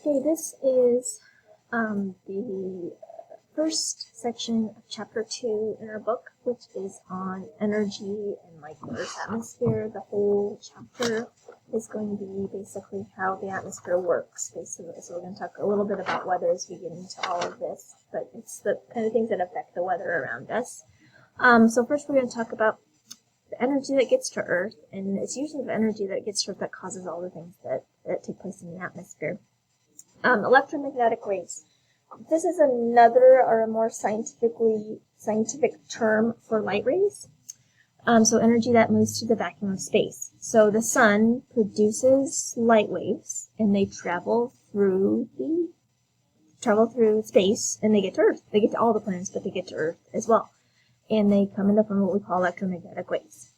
Okay, this is the first section of chapter 2 in our book, which is on energy and like the Earth's atmosphere. The whole chapter is going to be basically how the atmosphere works, basically. So we're going to talk a little bit about weather as we get into all of this, but it's the kind of things that affect the weather around us. So first we're going to talk about the energy that gets to Earth, and it's usually the energy that gets to Earth that causes all the things that take place in the atmosphere. Electromagnetic waves. This is another or a more scientific term for light rays. So energy that moves through the vacuum of space. So the sun produces light waves, and they travel through space, and they get to Earth. They get to all the planets, but they get to Earth as well. And they come in the form of what we call electromagnetic waves.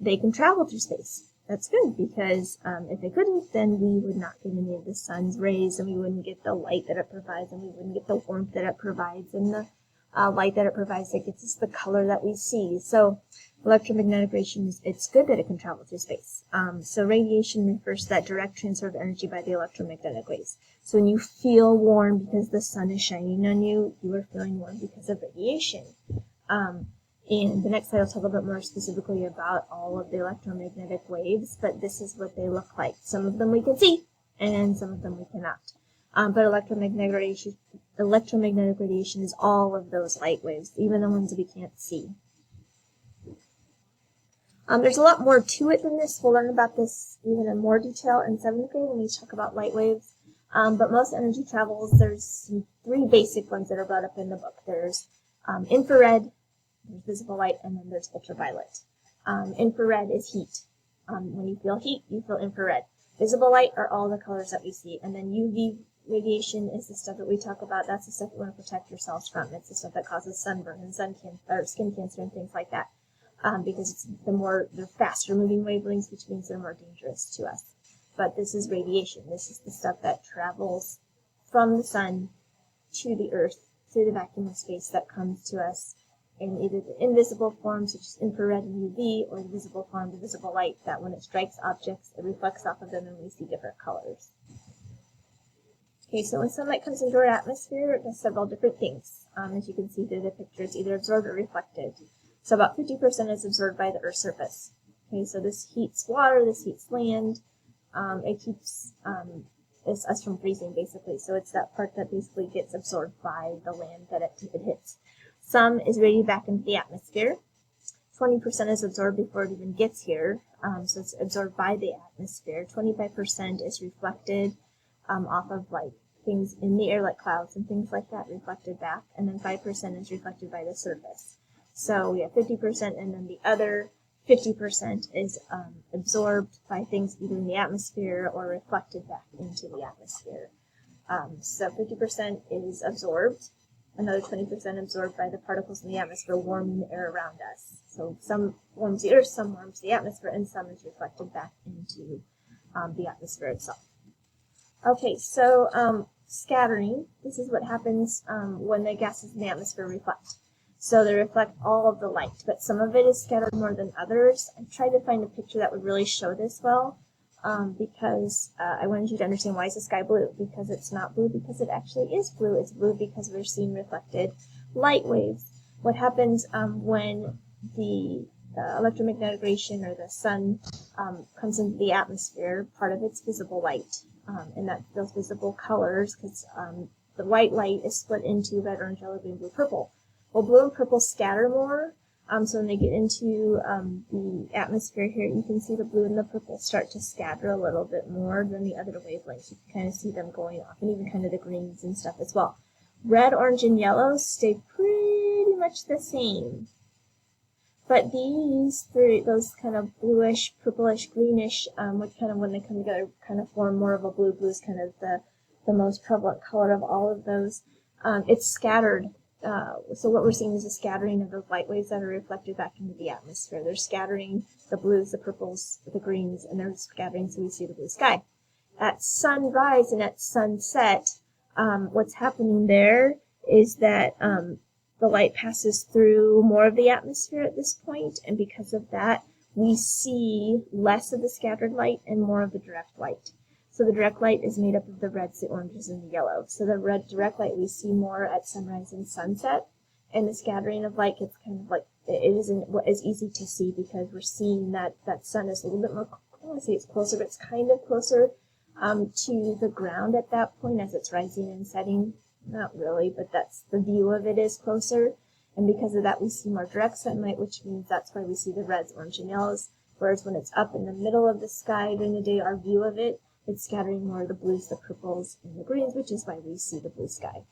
They can travel through space. That's good, because if they couldn't, then we would not get any of the sun's rays, and we wouldn't get the light that it provides, and we wouldn't get the warmth that it provides, and the light that it provides that gets us the color that we see. So electromagnetic radiation, it's good that it can travel through space. So radiation refers to that direct transfer of energy by the electromagnetic waves. So when you feel warm because the sun is shining on you, you are feeling warm because of radiation. And the next slide will talk a little bit more specifically about all of the electromagnetic waves, but this is what they look like. Some of them we can see, and some of them we cannot. But electromagnetic radiation is all of those light waves, even the ones we can't see. There's a lot more to it than this. We'll learn about this even in more detail in 7th grade when we talk about light waves. But most energy travels, there's 3 basic ones that are brought up in the book. There's infrared, there's visible light, and then there's ultraviolet. Infrared is heat. When you feel heat, you feel infrared. Visible light are all the colors that we see. And then UV radiation is the stuff that we talk about. That's the stuff you want to protect yourselves from. It's the stuff that causes sunburn and skin cancer and things like that. Because it's they're faster moving wavelengths, which means they're more dangerous to us. But this is radiation. This is the stuff that travels from the sun to the Earth through the vacuum of space that comes to us in either the invisible form, such as infrared and UV, or the visible form, the visible light, that when it strikes objects, it reflects off of them and we see different colors. Okay, so when sunlight comes into our atmosphere, it does several different things. As you can see through the picture, it's either absorbed or reflected. So about 50% is absorbed by the Earth's surface. Okay, so this heats water, this heats land. It keeps us from freezing, basically. So it's that part that basically gets absorbed by the land that it hits. Some is radiated back into the atmosphere. 20% is absorbed before it even gets here, so it's absorbed by the atmosphere. 25% is reflected off of like things in the air, like clouds and things like that, reflected back, and then 5% is reflected by the surface. So we have 50%, and then the other 50% is absorbed by things either in the atmosphere or reflected back into the atmosphere. So 50% is absorbed. Another 20% absorbed by the particles in the atmosphere warming the air around us. So some warms the earth, some warms the atmosphere, and some is reflected back into the atmosphere itself. Okay, so scattering. This is what happens when the gases in the atmosphere reflect. So they reflect all of the light, but some of it is scattered more than others. I tried to find a picture that would really show this well. Because I wanted you to understand why is the sky blue. Because it's not blue because it actually is blue. It's blue because we're seeing reflected light waves. What happens when the electromagnetic radiation or the sun comes into the atmosphere, part of it's visible light, and that those visible colors, because the white light is split into red, orange, yellow, green, blue, purple. Well, blue and purple scatter more. So when they get into the atmosphere here, you can see the blue and the purple start to scatter a little bit more than the other wavelengths. You can kind of see them going off, and even kind of the greens and stuff as well. Red, orange, and yellow stay pretty much the same. But these three, those kind of bluish, purplish, greenish, when they come together, kind of form more of a blue. Blue is kind of the most prevalent color of all of those. It's scattered. So what we're seeing is a scattering of those light waves that are reflected back into the atmosphere. They're scattering the blues, the purples, the greens, and they're scattering so we see the blue sky. At sunrise and at sunset, what's happening there is that the light passes through more of the atmosphere at this point, and because of that, we see less of the scattered light and more of the direct light. So the direct light is made up of the reds, the oranges, and the yellow. So the red direct light we see more at sunrise and sunset, and the scattering of light gets kind of like, it isn't as easy to see because we're seeing that sun is a little bit more, I don't want to say it's closer, but it's kind of closer to the ground at that point as it's rising and setting. Not really, but that's the view of it is closer. And because of that, we see more direct sunlight, which means that's why we see the reds, orange, and yellows. Whereas when it's up in the middle of the sky during the day, our view of it, it's scattering more of the blues, the purples, and the greens, which is why we see the blue sky.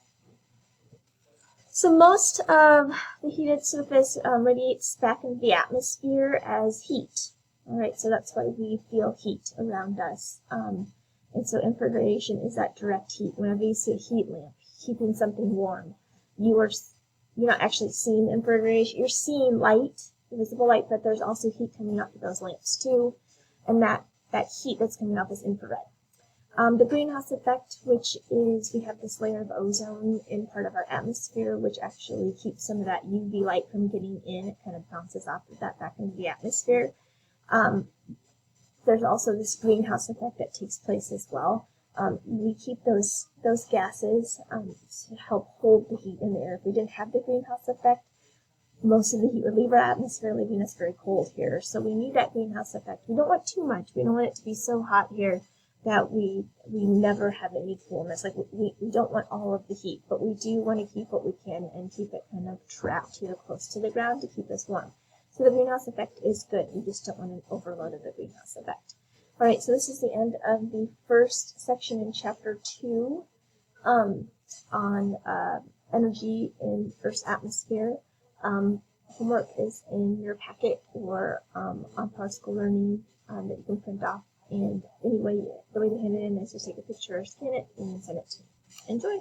So most of the heated surface radiates back into the atmosphere as heat. All right, so that's why we feel heat around us. And so infrared radiation is that direct heat. Whenever you see a heat lamp keeping something warm, you're not actually seeing infrared radiation. You're seeing light, visible light, but there's also heat coming off of those lamps too, and that heat that's coming off is infrared. The greenhouse effect, which is we have this layer of ozone in part of our atmosphere, which actually keeps some of that UV light from getting in. It kind of bounces off of that back into the atmosphere. There's also this greenhouse effect that takes place as well. We keep those gases to help hold the heat in the air. If we didn't have the greenhouse effect, most of the heat would leave our atmosphere, leaving us very cold here. So we need that greenhouse effect. We don't want too much. We don't want it to be so hot here that we never have any coolness. Like we don't want all of the heat, but we do want to keep what we can and keep it kind of trapped here close to the ground to keep us warm. So the greenhouse effect is good. We just don't want an overload of the greenhouse effect. All right, so this is the end of the first section in chapter 2 on energy in Earth's atmosphere. Homework is in your packet or on PowerSchool Learning that you can print off. And the way to hand it in is to take a picture or scan it and send it to me. Enjoy!